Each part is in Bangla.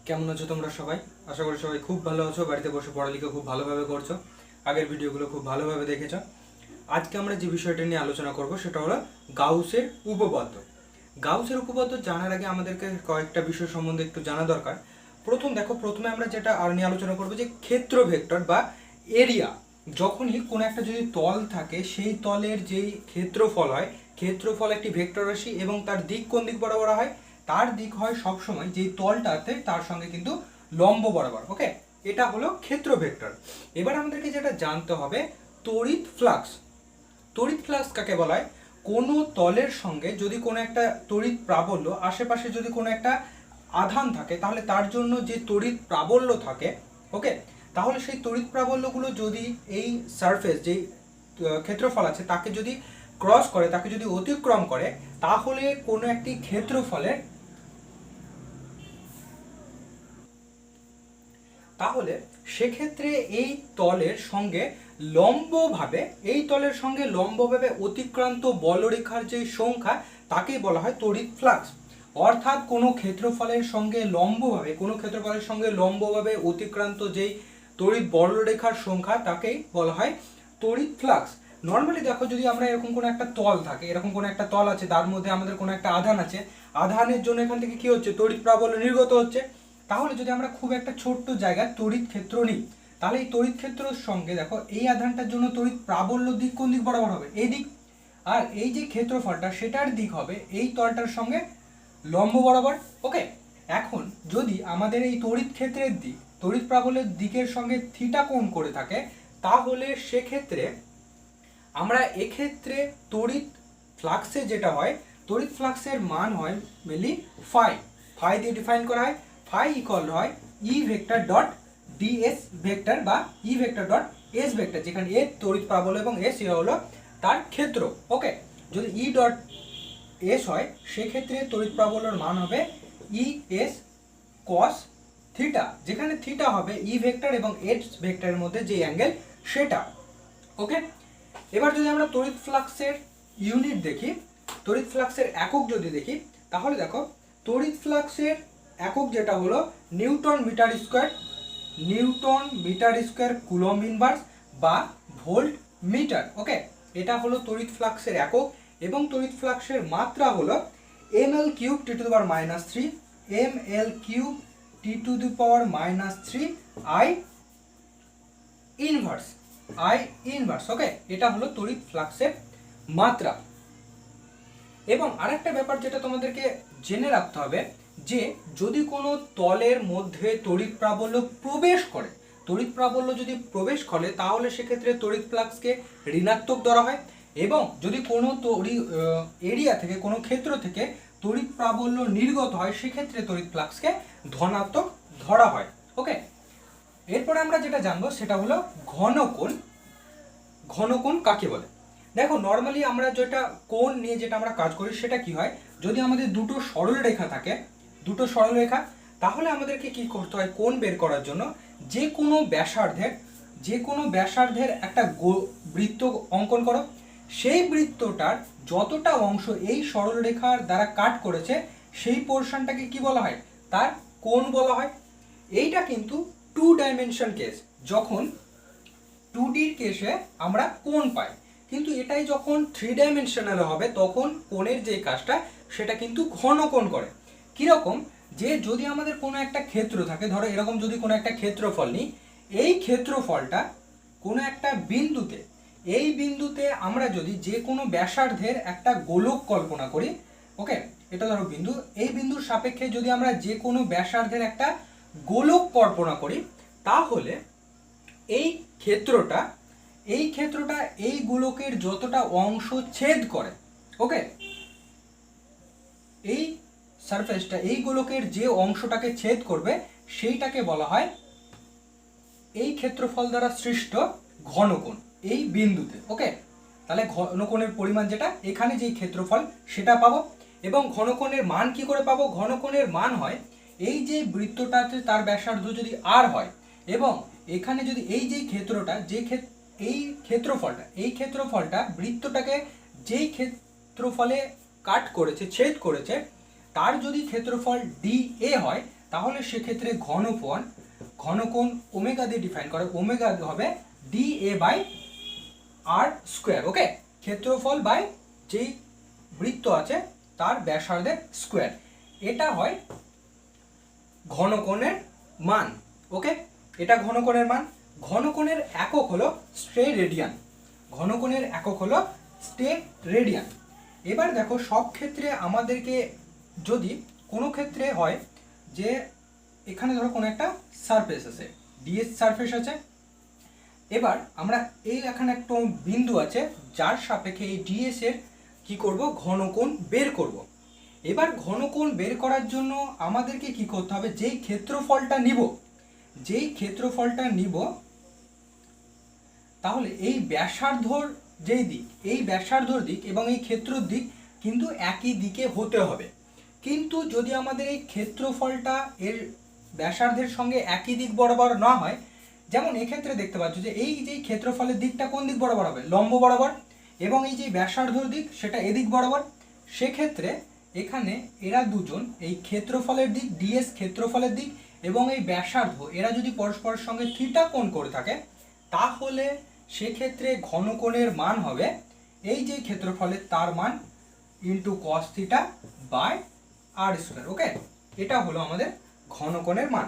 কেমন আছো তোমরা সবাই? আশা করি সবাই খুব ভালো আছো, বাড়িতে বসে পড়ালেখা খুব ভালোভাবে করছো, আগের ভিডিওগুলো খুব ভালোভাবে দেখেছো। আজকে আমরা যে বিষয়টা নিয়ে আলোচনা করব সেটা হলো গাউসের উপপাদ্য। গাউসের উপপাদ্য জানার আগে আমাদেরকে কয়েকটা বিষয় সম্বন্ধে একটু জানা দরকার। প্রথমে আমরা যেটা আর নিয়ে আলোচনা করবো যে ক্ষেত্র ভেক্টর বা এরিয়া। যখনই কোনো একটা যদি তল থাকে সেই তলের যেই ক্ষেত্রফল হয়, ক্ষেত্রফল একটি ভেক্টর রাশি এবং তার দিক কোন দিক বরাবর হয়? তার দিক হয় সবসময় যেই তলটাতে তার সঙ্গে কিন্তু লম্ব বরাবর। ওকে, এটা হলো ক্ষেত্র ভেক্টর। এবার আমাদেরকে যেটা জানতে হবে তড়িৎ ফ্লাক্স। তড়িৎ ফ্লাক্স কাকে বলা হয়? কোনো তলের সঙ্গে যদি কোনো একটা তড়িৎ প্রাবল্য, আশেপাশে যদি কোনো একটা আধান থাকে তাহলে তার জন্য যে তড়িৎ প্রাবল্য থাকে, ওকে, তাহলে সেই তড়িৎ প্রাবল্যগুলো যদি এই সারফেস যেই ক্ষেত্রফল আছে তাকে যদি ক্রস করে, তাকে যদি অতিক্রম করে, তাহলে কোনো একটি ক্ষেত্রফলের তাহলে সেক্ষেত্রে এই তলের সঙ্গে লম্বভাবে অতিক্রান্ত বলরেখার যে সংখ্যা তাকেই বলা হয় তড়িৎ ফ্লাক্স। অর্থাৎ কোনো ক্ষেত্রফলের সঙ্গে লম্বভাবে অতিক্রান্ত যেই তড়িৎ বলরেখার সংখ্যা তাকেই বলা হয় তড়িৎ ফ্লাক্স। নর্মালি দেখো, যদি আমরা এরকম কোনো একটা তল থাকে, এরকম কোনো একটা তল আছে, তার মধ্যে আমাদের কোনো একটা আধান আছে, আধানের জন্য এখান থেকে কি হচ্ছে? তড়িৎ প্রাবল্য নির্গত হচ্ছে। তাহলে যদি আমরা খুব একটা ছোট্ট জায়গায় তড়িৎ ক্ষেত্র নিই, তাহলে এই তড়িৎ ক্ষেত্রের সঙ্গে দেখো এই আধানটার জন্য তড়িৎ প্রাবল্য দিক কোন দিক বরাবর হবে? এই দিক। আর এই যে ক্ষেত্রফলটা সেটার দিক হবে এই তলটার সঙ্গে লম্ব বরাবর। ওকে, এখন যদি আমাদের এই তড়িৎ ক্ষেত্রের দিক তড়িৎ প্রাবল্যের দিকের সঙ্গে থিটা কোণ করে থাকে, তাহলে সেক্ষেত্রে আমরা এক্ষেত্রে তড়িৎ ফ্লাক্সে যেটা হয়, তড়িৎ ফ্লাক্সের মান হয় মেনলি ফাই দিয়ে ডিফাইন করা হয়। ফাই ইকুয়াল হয় E vector dot dS vector বা E vector dot S vector, যেখানে এ তড়িৎ প্রাবল্য এবং এস হলো তার ক্ষেত্র। ওকে, যদি ই ডট এস হয় সেক্ষেত্রে তড়িৎ প্রাবল্যের মান হবে ই এস কস থিটা, যেখানে থিটা হবে ই ভেক্টর এবং এস ভেক্টরের মধ্যে যে অ্যাঙ্গেল সেটা। ওকে, এবার যদি আমরা তড়িৎ ফ্লাক্সের ইউনিট দেখি, তড়িৎ ফ্লাক্সের একক যদি দেখি, তাহলে দেখো তড়িৎ ফ্লাক্সের একক যেটা হলো newton metre square coulomb inverse বা ভোল্ট মিটার। ওকে, এটা হলো তড়িৎ ফ্লাক্সের একক এবং তড়িৎ ফ্লাক্সের মাত্রা হলো ml cube T to the power -3 ml cube T to the power -3 I inverse. Okay, এটা হলো তড়িৎ ফ্লাক্সের মাত্রা। এবং আরেকটা ব্যাপার যেটা তোমাদেরকে জেনে রাখতে হবে, যে যদি কোনো তলের মধ্যে তড়িৎ প্রাবল্য যদি প্রবেশ করে তাহলে সেক্ষেত্রে তড়িৎ ফ্লাক্সকে ঋণাত্মক ধরা হয়, এবং যদি কোনো এরিয়া থেকে, কোনো ক্ষেত্র থেকে তড়িৎ প্রাবল্য নির্গত হয় সেক্ষেত্রে তড়িৎ ফ্লাক্সকে ধনাত্মক ধরা হয়। ওকে, এরপরে আমরা যেটা জানবো সেটা হলো ঘনকোণ কাকে বলে। দেখো, নর্মালি আমরা যেটা কোণ নিয়ে যেটা আমরা কাজ করি সেটা কি হয়, যদি আমাদের দুটো সরলরেখা থাকে, তাহলে আমাদেরকে কি করতে হয়? কোণ বের করার জন্য যে কোনো ব্যাসার্ধের একটা বৃত্ত অঙ্কন করো। সেই বৃত্তটার যতটা অংশ এই সরলরেখার দ্বারা কাট করেছে সেই পোর্শনটাকে কি বলা হয়? তার কোণ বলা হয়। এইটা কিন্তু 2 ডাইমেনশন কেস, যখন 2D র কেসে আমরা কোণ পাই, কিন্তু এটাই যখন 3 ডাইমেনশনাল হবে তখন কোণের যে কাজটা সেটা কিন্তু ঘনকোণ করে। কিরকম? যে যদি আমাদের কোনো একটা ক্ষেত্র থাকে, ধরো এরকম যদি কোনো একটা ক্ষেত্রফল নিই, এই ক্ষেত্রফলটা কোনো একটা বিন্দুতে আমরা যদি যে কোনো ব্যাসার্ধের একটা গোলক কল্পনা করি, ওকে, এটা ধরো বিন্দু, এই বিন্দুর সাপেক্ষে যদি আমরা যে কোনো ব্যাসার্ধের একটা গোলক কল্পনা করি, তাহলে এই ক্ষেত্রটা এই গোলকের যতটা অংশ ছেদ করে, ওকে, এই সারফেসটা এই গোলকের যে অংশটাকে ছেদ করবে সেইটাকে বলা হয় এই ক্ষেত্রফল দ্বারা সৃষ্ট ঘনকোণ এই বিন্দুতে। ওকে, তাহলে ঘনকোণের পরিমাণ যেটা এখানে যেই ক্ষেত্রফল সেটা পাবো। এবং ঘনকোণের মান কি করে পাবো? ঘনকোণের মান হয় এই যে বৃত্তটাতে তার ব্যাসার্ধ যদি r হয়, এবং এখানে যদি এই যে ক্ষেত্রফলটা বৃত্তটাকে যেই ক্ষেত্রফলে ছেদ করেছে তার যদি ক্ষেত্রফল dA হয়, তাহলে সেক্ষেত্রে ঘনকোণ ওমেগা দিয়ে ডিফাইন করে, ওমেগা হবে d A by r square. Okay, ক্ষেত্রফল বাই যেই বৃত্ত আছে তার ব্যাসার্ধের স্কোয়ার, এটা হয় ঘনকোণের মান। ওকে, এটা ঘনকোণের মান। ঘনকোণের একক হলো স্ট্রে রেডিয়ান, ঘনকোণের একক হলো স্ট্রে রেডিয়ান। এবার দেখো সব ক্ষেত্রে আমাদেরকে যদি কোনো ক্ষেত্রে হয় যে এখানে ধরো কোনো একটা সারফেস আছে, ডিএস সারফেস আছে, এবার আমরা এই এখানে একটা বিন্দু আছে যার সাপেক্ষে এই ডিএস এর কি করব, ঘনকোণ বের করব। এবার ঘনকোণ বের করার জন্য আমাদেরকে কি করতে হবে, যেই ক্ষেত্রফলটা নিব তাহলে এই ব্যাসার্ধর যেই দিক, এই ব্যাসার্ধর দিক এবং এই ক্ষেত্রর দিক কিন্তু একই দিকে হতে হবে। কিন্তু যদি আমাদের এই ক্ষেত্রফলটা এর ব্যাসার্ধের সঙ্গে একই দিক বরাবর না হয়, যেমন এক্ষেত্রে দেখতে পাচ্ছ যে এই যে ক্ষেত্রফলের দিকটা কোন দিক বরাবর হবে, লম্ব বরাবর, এবং এই যে ব্যাসার্ধর দিক সেটা এদিক বরাবর, সেক্ষেত্রে এখানে এরা দুজন এই ক্ষেত্রফলের দিক ডিএস ক্ষেত্রফলের দিক এবং এই ব্যাসার্ধ এরা যদি পরস্পরের সঙ্গে থিটা কোণ করে থাকে, তাহলে সেক্ষেত্রে ঘনকোণের মান হবে এই যে ক্ষেত্রফলের তার মান into cos theta by r square. Okay, এটা হলো আমাদের ঘনকোণের মান।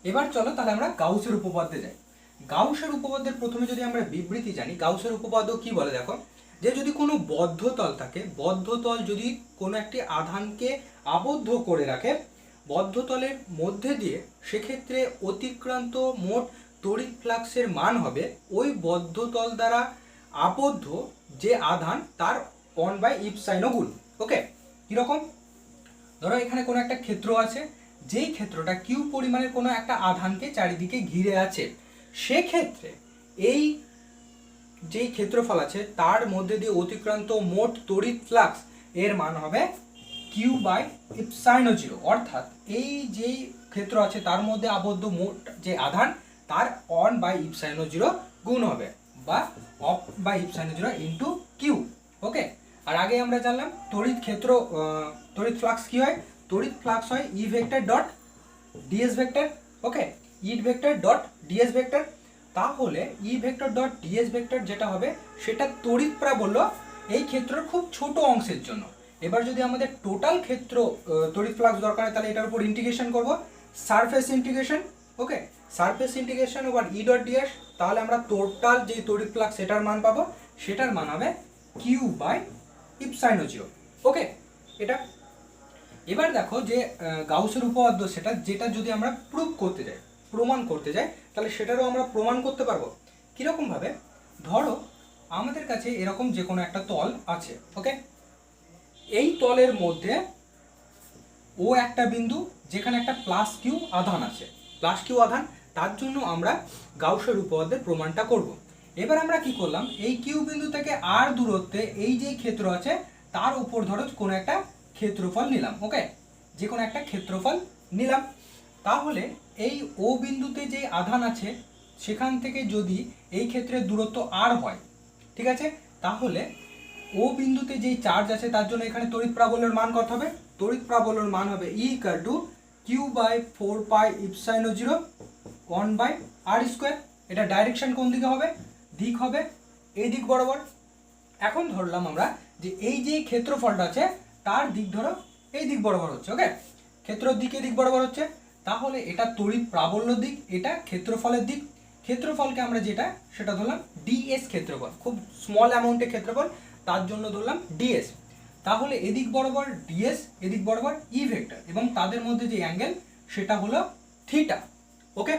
এবার চলো তাহলে আমরা গাউসের উপপাদ্যে যাই। গাউসের উপপাদ্যের প্রথমে যদি আমরা বিবৃতি জানি, গাউসের উপপাদ্য কি বলে দেখো, যে যদি কোনো বদ্ধতল থাকে, বদ্ধতল যদি কোনো একটি আধানকে আবদ্ধ করে রাখে বদ্ধতলের মধ্যে দিয়ে, সেক্ষেত্রে অতিক্রান্ত মোট তড়িৎ ফ্লাক্সের মান হবে ওই বদ্ধতল দ্বারা আবদ্ধ যে আধান তার 1/ইপসাইন গুণ। ওকে, কিরকম, ধরো এখানে কোনো একটা ক্ষেত্র আছে, যেই ক্ষেত্রটা কিউ পরিমাণের কোনো একটা আধানকে চারিদিকে ঘিরে আছে, সেক্ষেত্রে এই যেই ক্ষেত্রফল আছে তার মধ্যে দিয়ে অতিক্রান্ত মোট তড়িৎ ফ্লাক্স এর মান হবে কিউ বাই ইপসাইন জিরো। অর্থাৎ এই যেই ক্ষেত্র আছে তার মধ্যে আবদ্ধ মোট যে আধান তার 1/ইপসাইন জিরো গুণ হবে, বা of by epsilon zero into q. Okay, আর আগে আমরা জানলাম তড়িৎ ফ্লাক্স কি হয়, তড়িৎ ফ্লাক্স হয় E vector dot dS vector. Okay, E vector dot dS vector. তাহলে E vector dot dS vector যেটা হবে সেটা তড়িৎ প্রাবল্য এই ক্ষেত্রের খুব ছোট অংশের জন্য। এবার যদি আমাদের টোটাল ক্ষেত্র তড়িৎ ফ্লাক্স দরকার হয়, তাহলে এটার উপর ইন্টিগ্রেশন করব, surface integration. Okay, surface integration over E dot dS, তাহলে আমরা টোটাল যে তড়িৎ ফ্লাক্স সেটার মান পাবো, সেটার মান হবে কিউ বাই ইপসাইন জিরো। ওকে, এটা। এবার দেখো যে গাউসের উপপাদ্য সেটা, যেটা যদি আমরা প্রুভ করতে যাই, প্রমাণ করতে যাই, তাহলে সেটারও আমরা প্রমাণ করতে পারবো। কিরকম ভাবে, ধরো আমাদের কাছে এরকম যে কোনো একটা তল আছে। ওকে, এই তলের মধ্যে ও একটা বিন্দু যেখানে একটা প্লাস কিউ আধান আছে, প্লাস কিউ আধান, তার জন্য আমরা গাউসের উপপাদ্যের প্রমাণটা করব। এবার আমরা কি করলাম, এই কিউ বিন্দু থেকে আর দূরত্বে এই যে ক্ষেত্র আছে তার উপর ধরো কোনো একটা ক্ষেত্রফল নিলাম। ওকে, যে কোনো একটা ক্ষেত্রফল নিলাম, তাহলে এই ও বিন্দুতে যে আধান আছে সেখান থেকে যদি এই ক্ষেত্রের দূরত্ব আর হয়, ঠিক আছে, তাহলে ও বিন্দুতে যেই চার্জ আছে তার জন্য এখানে তড়িৎ প্রাবল্যের মান কত হবে, তড়িৎ প্রাবল্যের মান হবে E equal to Q by 4π epsilon zero 1/আর স্কোয়ার। এটা ডাইরেকশন কোন দিকে হবে, দিক হবে এই দিক বরাবর। এখন ধরলাম আমরা যে এই যে ক্ষেত্রফলটা আছে তার দিক ধরো এই দিক বরাবর হচ্ছে। ওকে, ক্ষেত্রের দিক এই দিক বরাবর হচ্ছে, তাহলে এটা তড়িৎ প্রাবল্য দিক, এটা ক্ষেত্রফলের দিক। ক্ষেত্রফলকে আমরা যেটা সেটা ধরলাম ডিএস ক্ষেত্রফল, খুব স্মল অ্যামাউন্টের ক্ষেত্রফল, তার জন্য ধরলাম ডিএস। তাহলে এদিক বরাবর ডিএস, এদিক বরাবর ই ভেক্টর, এবং তাদের মধ্যে যে অ্যাঙ্গেল সেটা হলো থিটা। ওকে,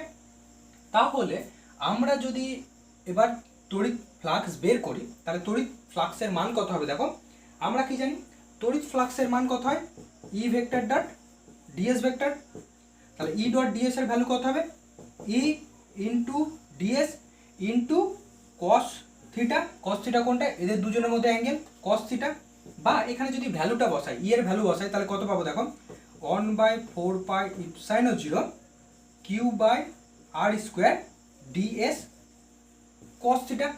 তাহলে আমরা যদি এবার তড়িৎ ফ্লাক্স বের করি, তাহলে তড়িৎ ফ্লাক্সের মান কত হবে, দেখো আমরা কি জানি, তড়িৎ ফ্লাক্সের মান কত হয়, E vector dot dS vector. তাহলে ই ডট ডিএস এর ভ্যালু কত হবে, E into dS into cos theta. Cos theta কোনটা, এদের দুজনের মধ্যে অ্যাঙ্গেল কস থিটা। বা এখানে যদি ভ্যালুটা বসাই, ই এর ভ্যালু বসাই, তাহলে কত পাবো দেখো, 1/4π epsilon zero q by r square dS cos theta.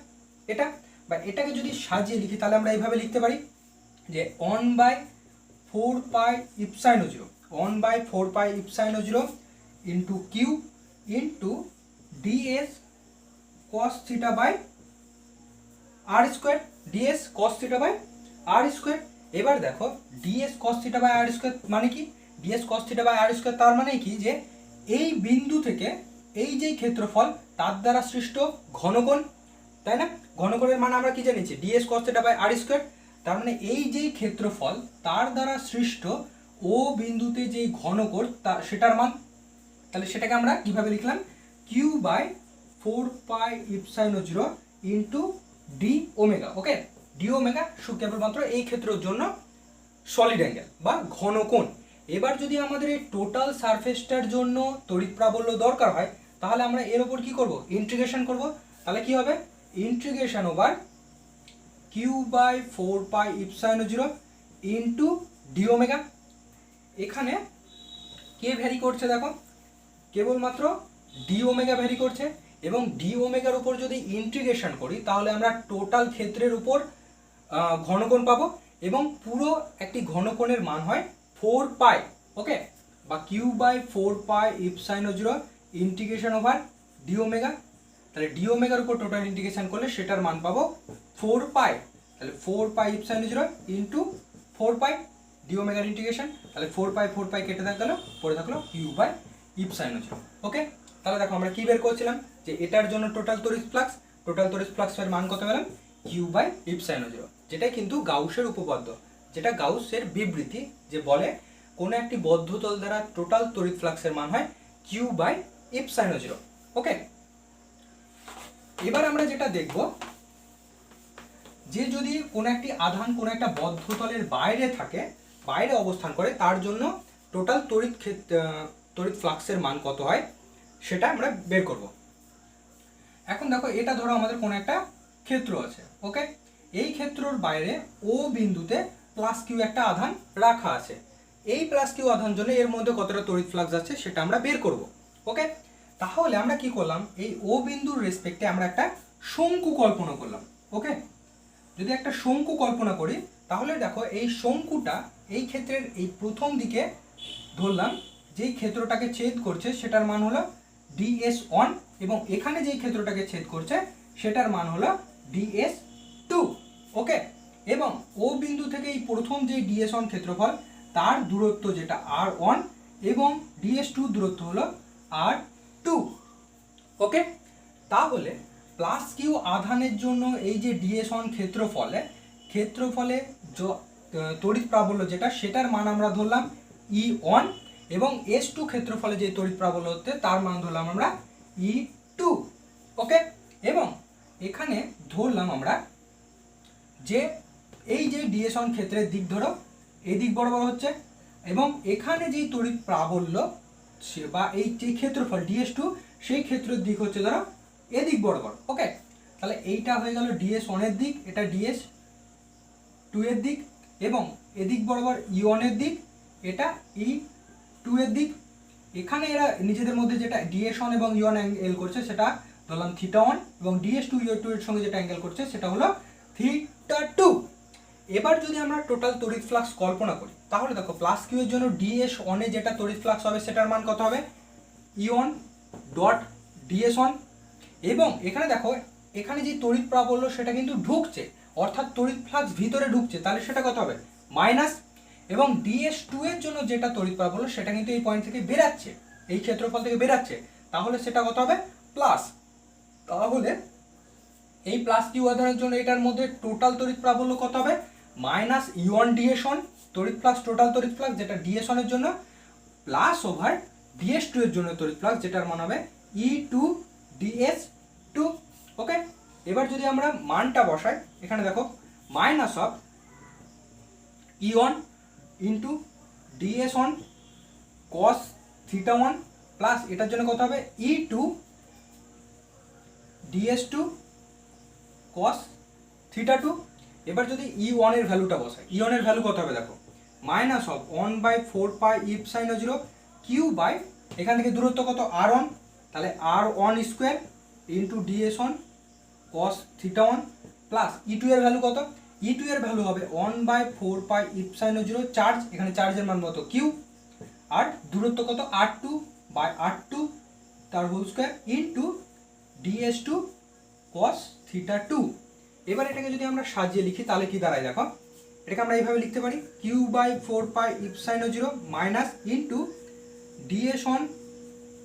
এটা, বা এটাকে যদি সাজিয়ে লিখি তাহলে আমরা এইভাবে লিখতে পারি যে 1/4π epsilon zero 1/4 pi epsilon 0 into q into dS cos theta by r square, dS cos theta by r square. এবার দেখো dS cos theta by r square মানে কি, dS cos theta by r square তার মানে কি যে এই বিন্দু থেকে এই যে ক্ষেত্রফল তার দ্বারা সৃষ্ট ঘনকোণ, তাই না? ঘনকোণের মান আমরা কি জানিছি, dS cos theta by r square. তার মানে এই যে ক্ষেত্রফল তার দ্বারা সৃষ্ট ও বিন্দুতে যে ঘনকোণ তা সেটার মান। তাহলে সেটাকে আমরা কিভাবে লিখলাম, q by 4 pi epsilon 0 into d omega. Okay, d omega কেবলমাত্র এই ক্ষেত্রের জন্য সলিড অ্যাঙ্গেল বা ঘনকোণ। এবার যদি আমাদের এই টোটাল সারফেসটার জন্য তড়িৎ প্রাবল্য দরকার হয় তাহলে আমরা এর ওপর কি করব, ইন্টিগ্রেশন করব। তাহলে কি হবে, integration over q by 4 pi epsilon 0 into d omega. এখানে কে ভ্যারি করছে দেখো, কেবলমাত্র ডি ওমেগা ভ্যারি করছে, এবং ডি ওমেগার উপর যদি ইন্টিগ্রেশন করি তাহলে আমরা টোটাল ক্ষেত্রের উপর ঘনকোণ পাবো, এবং পুরো একটি ঘনকোণের মান হয় 4 পাই। ওকে, বা q by 4 pi epsilon 0 integration over d omega. তাহলে ডি ওমেগার উপর টোটাল ইন্টিগ্রেশন করলে সেটার মান পাবো 4 পাই। তাহলে 4 পাই ইপসাইন 0 ইন্টু 4 পাই ডি ওমেগার ইন্টিগ্রেশন। তাহলে 4 পাই কেটে থাকলো, পরে থাকলো কিউ বাই ইপসাইন 0। ওকে, তাহলে দেখো আমরা কি বের করছিলাম যে এটার জন্য টোটাল তড়িৎ ফ্লাক্সের মান কত পেলাম, কিউ বাই ইপসাইন 0, যেটাই কিন্তু গাউসের উপপাদ্য, যেটা গাউসের বিবৃতি, যে বলে কোনো একটি বদ্ধ তল দ্বারা টোটাল তড়িৎ ফ্লাক্সের মান হয় কিউ বাই ইপসাইন 0। ওকে, এবার আমরা যেটা দেখব যে যদি কোনো একটি আধান কোনো একটা বদ্ধ তলের বাইরে থাকে, বাইরে অবস্থান করে, তার জন্য টোটাল তড়িৎ ফ্লাক্সের মান কত হয় সেটা আমরা বের করব। এখন দেখো এটা ধরো আমাদের কোনো একটা ক্ষেত্র আছে। ওকে, এই ক্ষেত্রর বাইরে ও বিন্দুতে প্লাস কিউ একটা আধান রাখা আছে। এই প্লাস কিউ আধান জন্য এর মধ্যে কতটা তড়িৎ ফ্লাক্স আছে সেটা আমরা বের করব। ওকে, তাহলে আমরা কি করলাম, এই ও বিন্দুর রেসপেক্টে আমরা একটা শঙ্কু কল্পনা করলাম। ওকে, যদি একটা শঙ্কু কল্পনা করি তাহলে দেখো এই শঙ্কুটা এই ক্ষেত্রের এই প্রথম দিকে ধরলাম যেই ক্ষেত্রটাকে ছেদ করছে সেটার মান হলো ds1, এবং এখানে যেই ক্ষেত্রটাকে ছেদ করছে সেটার মান হলো ds2। ওকে, এবং ও বিন্দু থেকে এই প্রথম যে ds1 ক্ষেত্রফল তার দূরত্ব যেটা r1 এবং ds2 দূরত্ব হলো r2। ওকে, তাহলে প্লাস কিউ আধানের জন্য এই যে ds1 ক্ষেত্রফলে তড়িৎ প্রাবল্য যেটা সেটার মান আমরা ধরলাম E1, এবং S2 ক্ষেত্রফলে যে তড়িৎ প্রাবল্য হচ্ছে তার মান ধরলাম আমরা E2। ওকে, এবং এখানে ধরলাম আমরা যে এই যে ds1 ক্ষেত্রের দিক ধরো এদিক বরাবর হচ্ছে, এবং এখানে যেই তড়িৎ প্রাবল্য বা এই যে ক্ষেত্রফল ds2 সেই ক্ষেত্রের দিক হচ্ছে ধরো এদিক বরাবর। ওকে, তাহলে এইটা হয়ে গেল ds1 এর দিক, এটা ds2 এর দিক, এবং এদিক বরাবর E1 এর দিক, এটা E2 এর দিক। এখানে এরা নিজেদের মধ্যে যেটা ds1 এবং E1 অ্যাঙ্গেল করছে সেটা ধরলাম θ1, এবং ds2 E2 এর সঙ্গে যেটা অ্যাঙ্গেল করছে সেটা হলো θ2। এবার যদি আমরা টোটাল তড়িৎ ফ্লাক্স কল্পনা করি তাহলে দেখো প্লাস কিউ এর জন্য ds1 এ যেটা তড়িৎ ফ্লাক্স হবে সেটার মান কত হবে, E1 ডট ds1, এবং এখানে দেখো এখানে যে তড়িৎ প্রাবল্য সেটা কিন্তু ঢুকছে, অর্থাৎ তড়িৎ ফ্লাক্স ভিতরে ঢুকছে, তাহলে সেটা কত হবে মাইনাস, এবং ds2 এর জন্য যেটা তড়িৎ প্রাবল্য সেটা কিন্তু এই পয়েন্ট থেকে বেরাচ্ছে, এই ক্ষেত্রফল থেকে বেরাচ্ছে, তাহলে সেটা কত হবে প্লাস। তাহলে এই প্লাস কিউ আধানের জন্য এটার মধ্যে টোটাল তড়িৎ প্রাবল্য কত হবে, মাইনাস E1 ds1 তড়িৎ ফ্লাক্স, টোটাল তড়িৎ ফ্লাক্স যেটা ds1 এর জন্য, প্লাস ওভার ds2 এর জন্য তড়িৎ ফ্লাক্স যেটার মান হবে E2 ds2। ওকে, এবার যদি আমরা মানটা বসাই এখানে দেখো minus of E1 into ds1 cos θ1 plus এটার জন্য কত হবে E2 ds2 cos θ2। এবার যদি E1 এর ভ্যালুটা বসাই, E1 এর ভ্যালু কত হবে দেখো minus of 1/4 pi epsilon 0 q by এখান থেকে দূরত্ব কত r1, তাহলে r1 square into ds1 cos θ1 plus E2 এর ভ্যালু কত, E2 এর ভ্যালু হবে 1/4 পাই ইপসাইন 0 চার্জ, এখানে চার্জের মান কত কিউ, আর দূরত্ব কত r2 বাই r2 তার whole square into ds2 cos θ2। এবার এটাকে যদি আমরা সাজিয়ে লিখি তাহলে কি দাঁড়ায় দেখো, এটাকে আমরা এইভাবে লিখতে পারি q by 4 pi epsilon 0 minus into ds1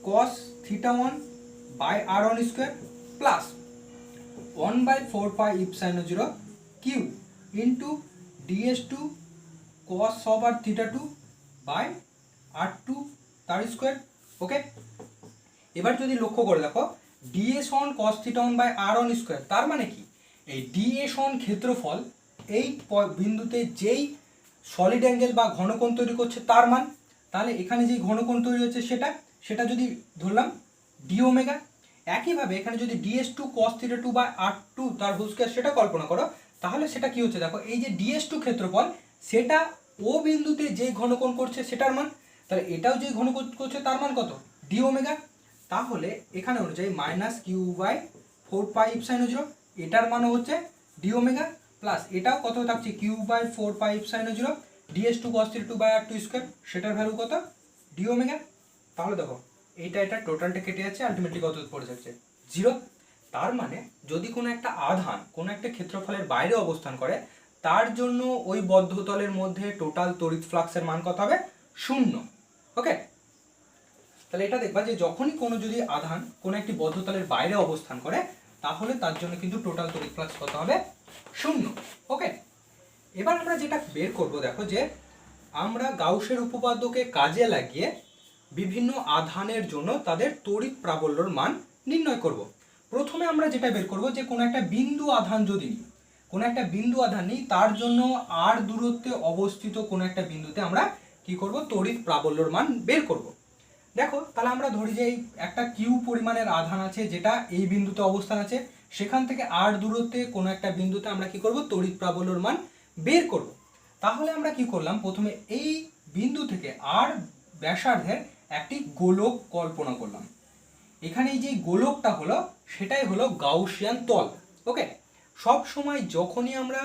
cos θ1 by r1 square plus 1 by 4 pi epsilon 0 q into ds2 cos over θ2 by r2 তার স্কয়ার। ওকে, এবার যদি লক্ষ্য করে দেখো ds1 cos θ1 by r1 square, তার মানে কি এই ds1 ক্ষেত্রফল এই বিন্দুতে যেই সলিড অ্যাঙ্গেল বা ঘনকোণ তৈরি করছে তার মান, তাহলে এখানে যেই ঘনকোণ তৈরি হচ্ছে সেটা যদি ধরলাম ডি ওমেগা। একইভাবে এখানে যদি ds2 cos θ2 বাই r2 তার হোল স্কয়ার সেটা কল্পনা করো, তাহলে সেটা কি হচ্ছে দেখো, এই যে ds2 ক্ষেত্রফল সেটা ও বিন্দুতে যেই ঘনকোণ করছে সেটার মান, তাহলে এটাও যেই ঘনকোণ করছে তার মান কত ডি ওমেগা। তাহলে এখানে অনুযায়ী minus Q by 4 pi epsilon 0 এটার মানও হচ্ছে ডি ওমেগা, প্লাস এটাও কত থাকছে q by 4 pi epsilon 0 ds2 cos θ2 by r2 square, সেটার ভ্যালু কত ডি ওমেগা। তাহলে দেখো এটা টোটালটা কেটে যাচ্ছে, আলটিমেটলি কত পড়ে যাচ্ছে 0। তার মানে যদি কোনো একটা আধান কোনো একটা ক্ষেত্রফলের বাইরে অবস্থান করে তার জন্য ওই বদ্ধতলের মধ্যে টোটাল তড়িৎ ফ্লাক্সের মান কত হবে 0। ওকে, তাহলে এটা দেখবা যে যখনই কোনো যদি আধান কোনো একটি বদ্ধতলের বাইরে অবস্থান করে তাহলে তার জন্য কিন্তু টোটাল তড়িৎ ফ্লাক্স কত হবে 0। ওকে, এবার আমরা যেটা বের করব দেখো যে আমরা গাউসের উপপাদ্যকে কাজে লাগিয়ে বিভিন্ন আধানের জন্য তাদের তড়িৎ প্রাবল্যর মান নির্ণয় করব। প্রথমে আমরা যেটা বের করব যে কোনো একটা বিন্দু আধান যদি নিই, কোনো একটা বিন্দু আধান নিই তার জন্য r দূরত্বে অবস্থিত কোনো একটা বিন্দুতে আমরা কি করব তড়িৎ প্রাবল্যর মান বের করব। দেখো তাহলে আমরা ধরি যে একটা কিউ পরিমাণের আধান আছে যেটা এই বিন্দুতে অবস্থান আছে, সেখান থেকে r দূরত্বে কোনো একটা বিন্দুতে আমরা কি করব তড়িৎ প্রাবল্যর মান বের করব। তাহলে আমরা কি করলাম, প্রথমে এই বিন্দু থেকে r ব্যাসার্ধের একটি গোলক কল্পনা করলাম। এখানে এই যে গোলকটা হলো সেটাই হলো গাউসিয়ান তল। ওকে, সব সময় যখনই আমরা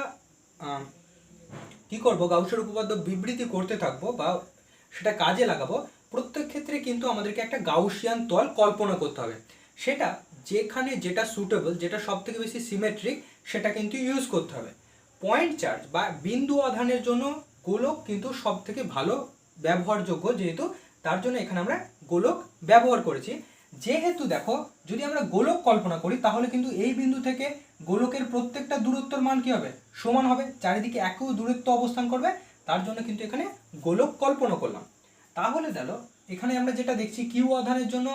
কি করব গাউসের উপপাদ্য বিবৃতি করতে থাকবো বা সেটা কাজে লাগাবো, প্রত্যেক ক্ষেত্রে কিন্তু আমাদেরকে একটা গাউসিয়ান তল কল্পনা করতে হবে। সেটা যেখানে যেটা সুটেবল, যেটা সব থেকে বেশি সিমেট্রিক সেটা কিন্তু ইউজ করতে হবে। পয়েন্ট চার্জ বা বিন্দু আধানের জন্য গোলক কিন্তু সব থেকে ভালো ব্যবহারযোগ্য, যেহেতু তার জন্য এখানে আমরা গোলক ব্যবহার করেছি। যেহেতু দেখো যদি আমরা গোলক কল্পনা করি তাহলে কিন্তু এই বিন্দু থেকে গোলকের প্রত্যেকটা দূরত্বর মান কি হবে সমান হবে, চারিদিকে একই দূরত্ব অবস্থান করবে, তার জন্য কিন্তু এখানে গোলক কল্পনা করলাম। তাহলে দেখো এখানে আমরা যেটা দেখছি কিউ আধানের জন্য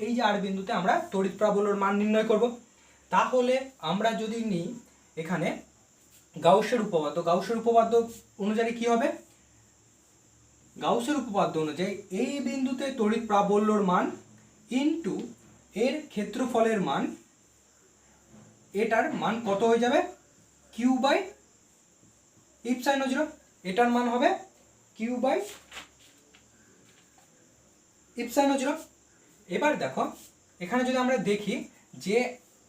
এই যে আর বিন্দুতে আমরা তড়িৎ প্রাবল্যর মান নির্ণয় করব। তাহলে আমরা যদি নিই এখানে গাউসের উপপাদ্য অনুযায়ী কি হবে, গাউসের উপপাদ্য অনুযায়ী এই বিন্দুতে তড়িৎ প্রাবল্যর মান ইনটু এর ক্ষেত্রফলের মান, এটার মান কত হয়ে যাবে কিউ বাই ইপসাইন 0, এটার মান হবে কিউ বাই ইপসাইন 0। এবার দেখো এখানে যদি আমরা দেখি যে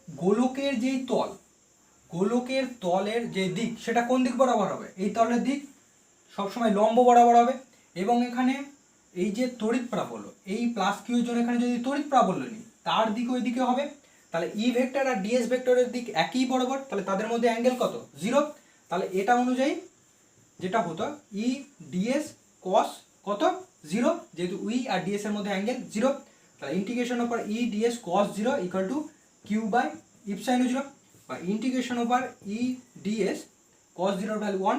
গোলকের যেই তল, গোলকের তলের যে দিক সেটা কোন দিক বরাবর হবে, এই তলের দিক সবসময় লম্ব বরাবর হবে। এবং এখানে এই যে তড়িৎ প্রাবল্য, এই প্লাস কিউ জন্য এখানে যদি তড়িৎ প্রাবল্য নিই তার দিক ওই দিকে হবে, তাহলে ই ভেক্টর আর ডিএস ভেক্টরের দিক একই বরাবর, তাহলে তাদের মধ্যে অ্যাঙ্গেল কত 0। তাহলে এটা অনুযায়ী যেটা হতো ই ডিএস কস কত 0, যেহেতু উই আর ডিএস এর মধ্যে অ্যাঙ্গেল 0, তাহলে integration over E dS cos 0 equal to Q by epsilon 0, বা integration over E dS cos 0 value 1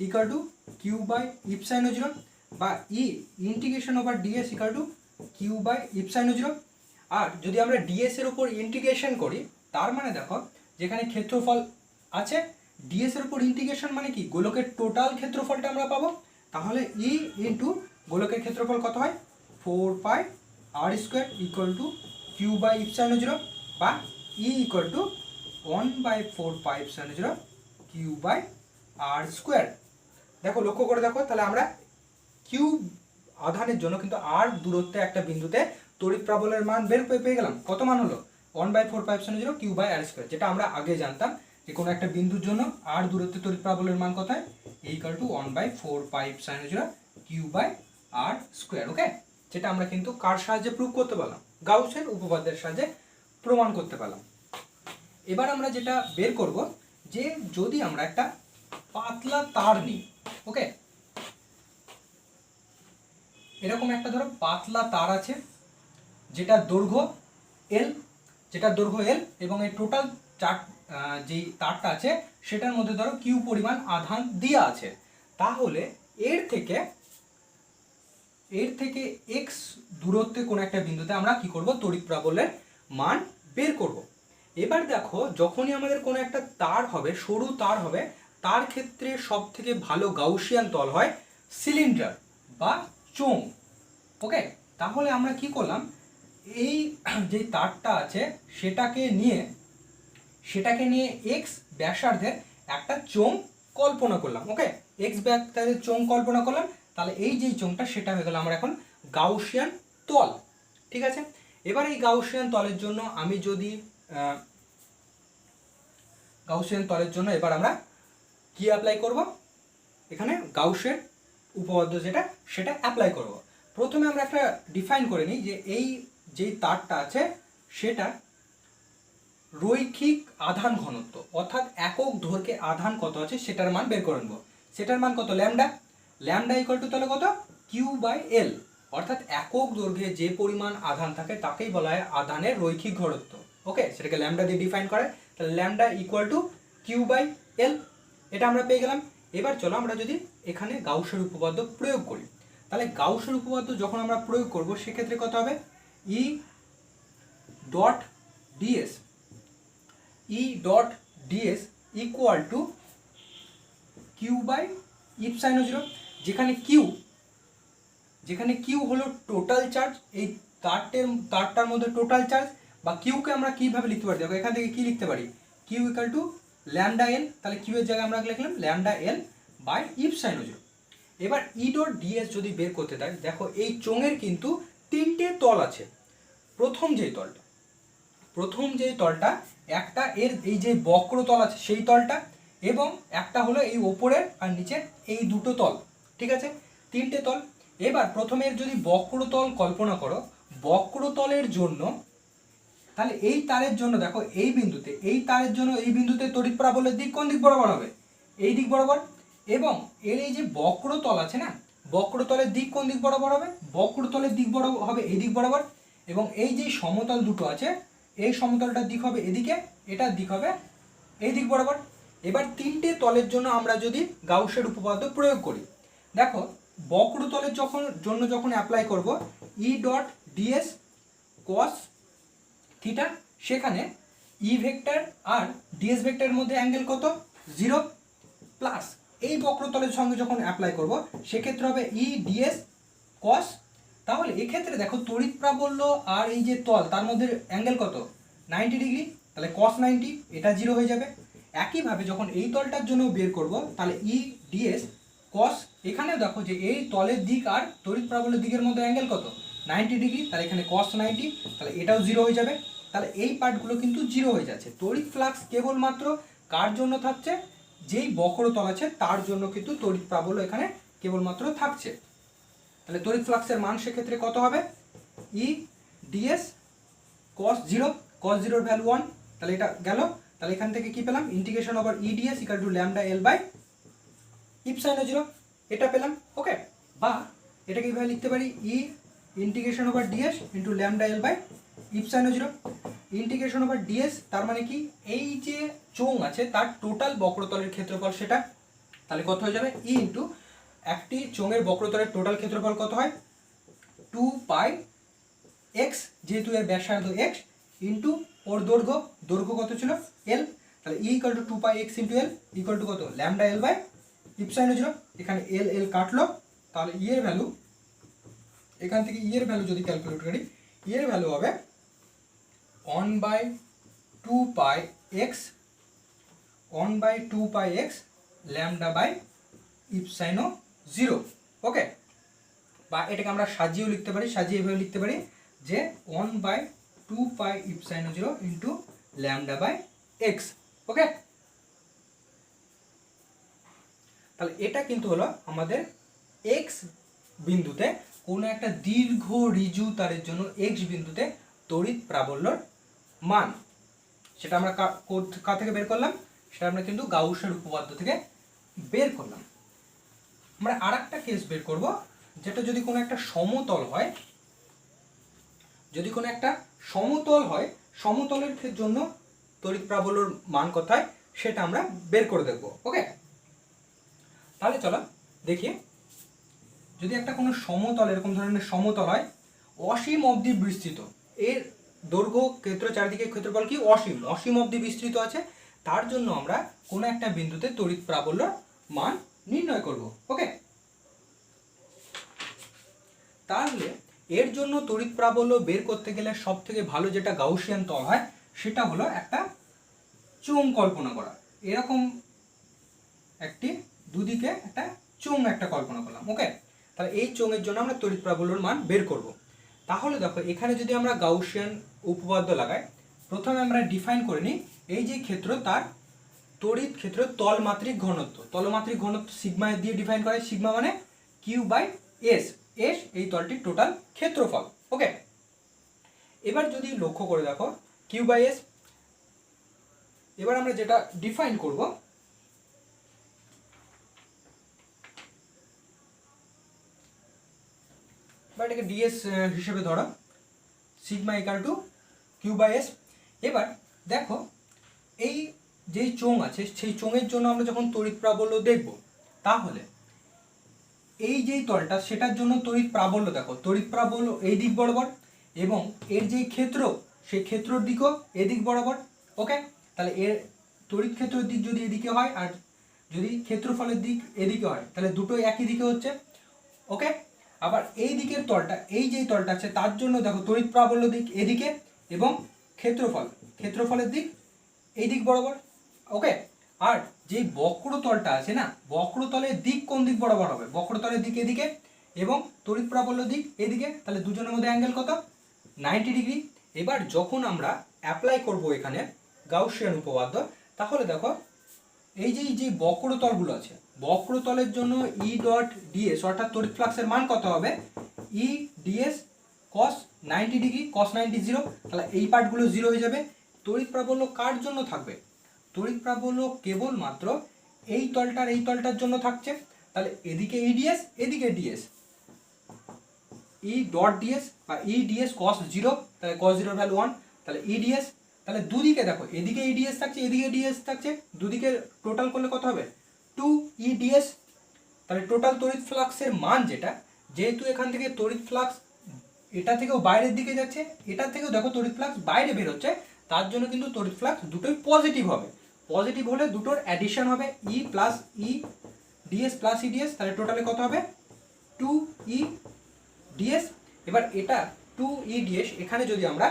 equal to Q by epsilon 0, বা E integration over dS equal to Q by epsilon 0। আর যদি আমরা ডিএস এর উপর ইন্টিগ্রেশন করি তার মানে দেখো যেখানে ক্ষেত্রফল আছে ডিএস এর উপর ইন্টিগ্রেশন মানে কি গোলকের টোটাল ক্ষেত্রফলটা আমরা পাবো। তাহলে ই ইন্টু গোলকের ক্ষেত্রফল কত হয় 4 pi r square equal to Q by epsilon 0, বা E equal to 1 by 4 pi epsilon 0 q by r square. দেখো লক্ষ্য করে দেখো, তাহলে আমরা কিউ আধানের জন্য কিন্তু আর দূরত্বে একটা বিন্দুতে তড়িৎ প্রাবল্যের মান বের পেয়ে গেলাম। কত মান হলো 1 by 4 pi epsilon 0 q by r square, যেটা আমরা আগে জানতাম যে কোনো একটা বিন্দুর জন্য আর দূরত্বে তড়িৎ প্রাবল্যের মান কত হয় equal to 1 by 4 pi epsilon 0 q by r square. Okay, যেটা আমরা কিন্তু কার সাহায্যে প্রুভ করতে পারলাম, গাউসের উপপাদ্যের সাহায্যে প্রমাণ করতে পারলাম। এবার আমরা যেটা বের করব যে যদি আমরা একটা পাতলা তার নিই, ওকে, এরকম একটা ধরো পাতলা তার আছে যেটা দৈর্ঘ্য এল, এবং এই টোটাল যেই তারটা আছে সেটার মধ্যে ধরো কিউ পরিমাণ আধান দেওয়া আছে, তাহলে এর থেকে এক্স দূরত্বে কোনো একটা বিন্দুতে আমরা কি করব, তড়িৎ প্রাবল্যের মান বের করব। এবার দেখো যখনই আমাদের কোনো একটা তার হবে, সরু তার হবে, তার ক্ষেত্রে সব থেকে ভালো গাউসিয়ান তল হয় সিলিন্ডার বা চোঙ। ওকে, তাহলে আমরা কি করলাম, এই যে তারটা আছে সেটাকে নিয়ে এক্স ব্যাসার্ধের একটা চোঙ কল্পনা করলাম। ওকে, এক্স ব্যাসার্ধের চোঙ কল্পনা করলাম, তাহলে এই যে চোঙটা সেটা হয়ে গেল আমার এখন গাউসিয়ান তল। ঠিক আছে, এবার এই গাউসিয়ান তলের জন্য আমি যদি এবার আমরা কি অ্যাপ্লাই করব, এখানে গাউসের উপপাদ্য সেটা অ্যাপ্লাই করব। প্রথমে আমরা একটা ডিফাইন করে নিই যে এই যেই তারটা আছে সেটা রৈখিক আধান ঘনত্ব, অর্থাৎ একক দৈর্ঘ্যে আধান কত আছে সেটার মান বের করে নেব। সেটার মান কত, ল্যামডা ইকুয়াল টু তাহলে কত, কিউ বাই এল, অর্থাৎ একক দৈর্ঘ্যে যে পরিমাণ আধান থাকে তাকেই বলা হয় আধানের রৈখিক ঘনত্ব। ওকে, সেটাকে ল্যামডা দিয়ে ডিফাইন করে, তাহলে lambda equal to Q by L, এটা আমরা পেয়ে গেলাম। এবার চলো আমরা যদি এখানে গাউসের উপপাদ্য প্রয়োগ করি, তাহলে গাউসের উপপাদ্য যখন আমরা প্রয়োগ করব সেক্ষেত্রে কত হবে, E dot dS equal to Q by epsilon 0, যেখানে কিউ হলো টোটাল চার্জ, এই তারটার মধ্যে টোটাল চার্জ, বা কিউকে আমরা কিভাবে লিখতে পারি, দেখো এখান থেকে কি লিখতে পারি, কিউ ইকুয়াল টু ল্যামডা এল, তাহলে কিউ এর জায়গায় আমরা লিখলাম ল্যামডা এল বাই ইপসাইন 0। এবার ই ডট ডিএস যদি বের করতে দেয়, দেখো এই চোঙের কিন্তু তিনটে তল আছে। প্রথম যেই তলটা একটা এর এই যে বক্রতল আছে সেই তলটা, এবং একটা হলো এই ওপরের আর নিচের এই দুটো তল। ঠিক আছে, তিনটে তল। এবার প্রথমের যদি বক্রতল কল্পনা করো, বক্রতলের জন্য তাহলে এই তারের জন্য দেখো এই বিন্দুতে তড়িৎ প্রাবল্যের দিক কোন দিক বরাবর হবে, এই দিক বরাবর। এবং এর এই যে বক্রতল আছে না, বক্রতলের দিক কোন দিক বরাবর হবে, বক্রতলের দিক বরাবর হবে এই দিক বরাবর। এবং এই যে সমতল দুটো আছে, এই সমতলটার দিক হবে এদিকে, এটার দিক হবে এই দিক বরাবর। এবার তিনটে তলের জন্য আমরা যদি গাউসের উপপাদ্য প্রয়োগ করি, দেখো বক্রতলের যখন অ্যাপ্লাই করব ই ডট ডিএস কস থিটা, সেখানে ই ভেক্টর আর ডিএস ভেক্টরের মধ্যে অ্যাঙ্গেল কত, 0, প্লাস এই বক্রতলের সঙ্গে যখন অ্যাপ্লাই করব সেক্ষেত্রে হবে ই ডিএস কস। তাহলে এক্ষেত্রে দেখো তড়িৎ প্রাবল্য আর এই যে তল তার মধ্যে অ্যাঙ্গেল কত, 90 ডিগ্রি, তাহলে কস 90, এটা 0 হয়ে যাবে। একইভাবে যখন এই তলটার জন্য বের করব তাহলে ই ডিএস কস, এখানেও দেখো যে এই তলের দিক আর তড়িৎ প্রাবল্যের দিকের মধ্যে অ্যাঙ্গেল কত, 90 ডিগ্রি, তাহলে এখানে কস 90, তাহলে এটাও 0 হয়ে যাবে। তাহলে এই পার্টগুলো কিন্তু 0 হয়ে যাচ্ছে। তড়িৎ ফ্লাক্স কেবলমাত্র কার জন্য থাকছে, যেই বক্রতল আছে তার জন্য কিন্তু তড়িৎ প্রাবল্য এখানে কেবলমাত্র থাকছে। তাহলে তড়িৎ ফ্লাক্সের মান সেক্ষেত্রে কত হবে, ই ডিএস কস 0, কস 0 এর ভ্যালু 1, তাহলে এটা গেল। তাহলে এখান থেকে কি পেলাম, integration over E DS equal to lambda L by epsilon 0, এটা পেলাম। ওকে, বা এটাকে এইভাবে লিখতে পারি, E integration over DS into lambda L by epsilon 0। Integration over DS তার মানে কি, এই যে চোঙ আছে তার টোটাল বক্রতলের ক্ষেত্রফল সেটা, তাহলে কত হয়ে যাবে, ই ইন্টু একটি চোঙের বক্রতলের টোটাল ক্ষেত্রফল কত হয়, 2 পাই এক্স, যেহেতু এর ব্যাসার্ধ এক্স, ইন্টু ওর দৈর্ঘ্য কত ছিল, এল, তাহলে ই equal two 2 pi x into L equal to কত, ল্যামডা এল বাই ইপসাইন 0। এখানে এল এল কাটলো, তাহলে ই এর ভ্যালু, এখান থেকে ই এর ভ্যালু যদি ক্যালকুলেট করি, ই এর ভ্যালু হবে 1/2 পাই এক্স ল্যামডা বাই ইপসাইন 0। ওকে, বা এটাকে আমরা সাজিয়ে এভাবে লিখতে পারি যে 1/2 পাই epsilon 0 into lambda by x. ওকে, তাহলে এটা কিন্তু হলো আমাদের এক্স বিন্দুতে কোনো একটা দীর্ঘ ঋজু তারের জন্য এক্স বিন্দুতে তড়িৎ প্রাবল্যর মান, সেটা আমরা কা থেকে বের করলাম, সেটা আমরা কিন্তু গাউসের উপপাদ্য থেকে বের করলাম। আমরা আর একটা কেস বের করব, যেটা যদি কোনো একটা সমতল হয়, যদি কোনো একটা সমতল হয়, সমতলের জন্য তড়িৎ প্রাবল্যর মান কোথায় সেটা আমরা বের করে দেখব। ওকে, তাহলে চলো দেখি, যদি একটা কোনো সমতল এরকম ধরনের সমতল হয়, অসীম অবধি বিস্তৃত, এর দৈর্ঘ্য ক্ষেত্র চারিদিকে ক্ষেত্রফল কি অসীম, অসীম অবধি বিস্তৃত আছে, তার জন্য আমরা কোনো একটা বিন্দুতে তড়িৎ প্রাবল্যর মান নির্ণয় করব। ওকে, তাহলে এর জন্য তড়িৎ প্রাবল্য বের করতে গেলে সব থেকে ভালো যেটা গাউসিয়ান তল হয় সেটা হলো একটা চোঙ কল্পনা করা। এরকম একটি দুদিকে একটা চোঙ একটা কল্পনা করলাম। ওকে, তাহলে এই চোঙের জন্য আমরা তড়িৎ প্রাবল্যর মান বের করব। তাহলে দেখো এখানে যদি আমরা গাউসিয়ান উপপাদ্য লাগাই, প্রথমে আমরা ডিফাইন করে নিই এই যে ক্ষেত্র তার তড়িৎ ক্ষেত্র তলমাত্রিক ঘনত্ব, তলমাত্রিক ঘনত্ব সিগমা দিয়ে ডিফাইন করে, সিগমা মানে কিউ বাই এস, এস এই তলটির টোটাল ক্ষেত্রফল। ওকে, এবার যদি লক্ষ্য করে দেখো কিউ বাই এস, এবার আমরা যেটা ডিফাইন করব, বা এটাকে ডিএস হিসেবে ধরো, sigma equal to Q by S. এবার দেখো এই যেই চোঙ আছে সেই চোঙের জন্য আমরা যখন তড়িৎ প্রাবল্য দেখব, তাহলে এই যেই তলটা সেটার জন্য তড়িৎ প্রাবল্য, দেখো তড়িৎ প্রাবল্য এই দিক বরাবর, এবং এর যেই ক্ষেত্র সেই ক্ষেত্রর দিকও এদিক বরাবর। ওকে, তাহলে এর তড়িৎ ক্ষেত্রের দিক যদি এদিকে হয় আর যদি ক্ষেত্রফলের দিক এদিকে হয়, তাহলে দুটোই একই দিকে হচ্ছে। ওকে, আবার এই দিকের তলটা, এই যেই তলটা আছে তার জন্য দেখো তড়িৎ প্রাবল্য দিক এদিকে এবং ক্ষেত্রফলের দিক এই দিক বরাবর। ওকে, আর যে বক্রতলটা আছে না, বক্রতলের দিক কোন দিক বরাবর হবে, বক্রতলের দিক এদিকে এবং তড়িৎ প্রাবল্য দিক এদিকে, তাহলে দুজনের মধ্যে অ্যাঙ্গেল কত, 90 ডিগ্রি। এবার যখন আমরা অ্যাপ্লাই করব এখানে গাউসিয়ান উপপাদ্য, তাহলে দেখো এই যে বক্রতলগুলো আছে, বক্রতলের জন্য ই ডট ডিএস অর্থাৎ তড়িৎ ফ্লাক্সের মান কত হবে, ই ডিএস কস 90 ডিগ্রি, কস 90 0, তাহলে এই পার্টগুলো 0 হয়ে যাবে। তড়িৎ প্রাবল্য কার জন্য থাকবে, তড়িৎ প্রাবল্য কেবলমাত্র এই তলটার জন্য থাকছে। তাহলে এদিকে ই ডিএস, এদিকে ডিএস, ই ডট ডিএস বা ই ডিএস কস 0, তাহলে কস 0 ভ্যালু 1, তাহলে ই ডিএস, তাহলে দুদিকে দেখো এদিকে ই ডিএস থাকছে, এদিকে ডিএস থাকছে, দুদিকে টোটাল করলে কত হবে 2 ই ডিএস। তাহলে টোটাল তড়িৎ ফ্লাক্সের মান যেটা, যেহেতু এখান থেকে তড়িৎ ফ্লাক্স এটা থেকেও বাইরের দিকে যাচ্ছে, এটা থেকেও দেখো তড়িৎ ফ্লাক্স বাইরে বের হচ্ছে, তার জন্য কিন্তু তড়িৎ ফ্লাক্স দুটোই পজিটিভ হবে। পজিটিভ হলে দুটোর অ্যাডিশন হবে ই plus E DS plus E DS, তাহলে টোটালে কত হবে 2 ই ডিএস। এবার এটা 2 ই ডিএস এখানে যদি আমরা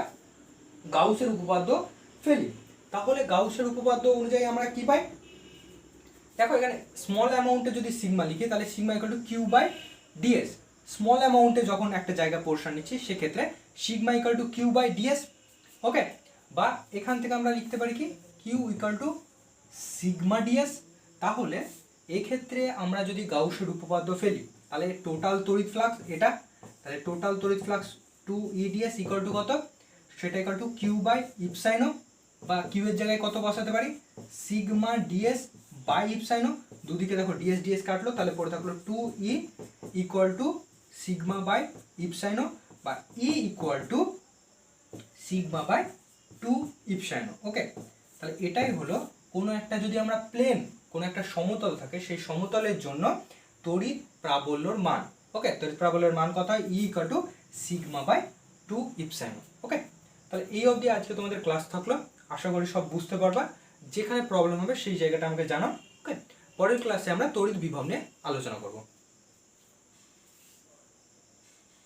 গাউসের উপপাদ্য ফেলি, তাহলে গাউসের উপপাদ্য অনুযায়ী আমরা কি পাই, দেখো এখানে স্মল অ্যামাউন্টে যদি সিগমা লিখি, তাহলে sigma equal to Q by DS. Small অ্যামাউন্টে যখন একটা জায়গা পোর্শন নিচ্ছি সেক্ষেত্রে sigma equal to Q by DS. Okay, বা এখান থেকে আমরা লিখতে পারি কি Q equal to sigma DS. তাহলে এক্ষেত্রে আমরা যদি গাউসের উপপাদ্য ফেলি, তাহলে টোটাল তড়িৎ ফ্লাক্স এটা, তাহলে টোটাল তড়িৎ flux 2 E DS equal to কত, সেটা ইকুয়াল টু কিউ বাই ইপসাইনো, বা কিউ এর জায়গায় কত বসাতে পারি সিগমা ডিএস বাই ইপসাইনো, দুদিকে দেখো ডিএস ডিএস কাটলো, তাহলে পড়ে থাকলো 2 E equal to sigma by ইপসাইনো, বা E equal to sigma by 2 ইপসাইনো। Okay, তাহলে এটাই হলো কোনো একটা যদি আমরা প্লেন কোনো একটা সমতল থাকে সেই সমতলের জন্য তড়িৎ প্রাবল্যর মান। ওকে, তড়িৎ প্রাবল্যের মান কত হয়, E equal to sigma by 2 ইপসাইনো। Okay, তাহলে এই অবধি আজকে তোমাদের ক্লাস থাকলো, আশা করি সব বুঝতে পারবা। যেখানে প্রবলেম হবে সেই জায়গাটা আমাকে জানাও। ওকে, পরের ক্লাসে আমরা তড়িৎ বিভব নিয়ে আলোচনা করব।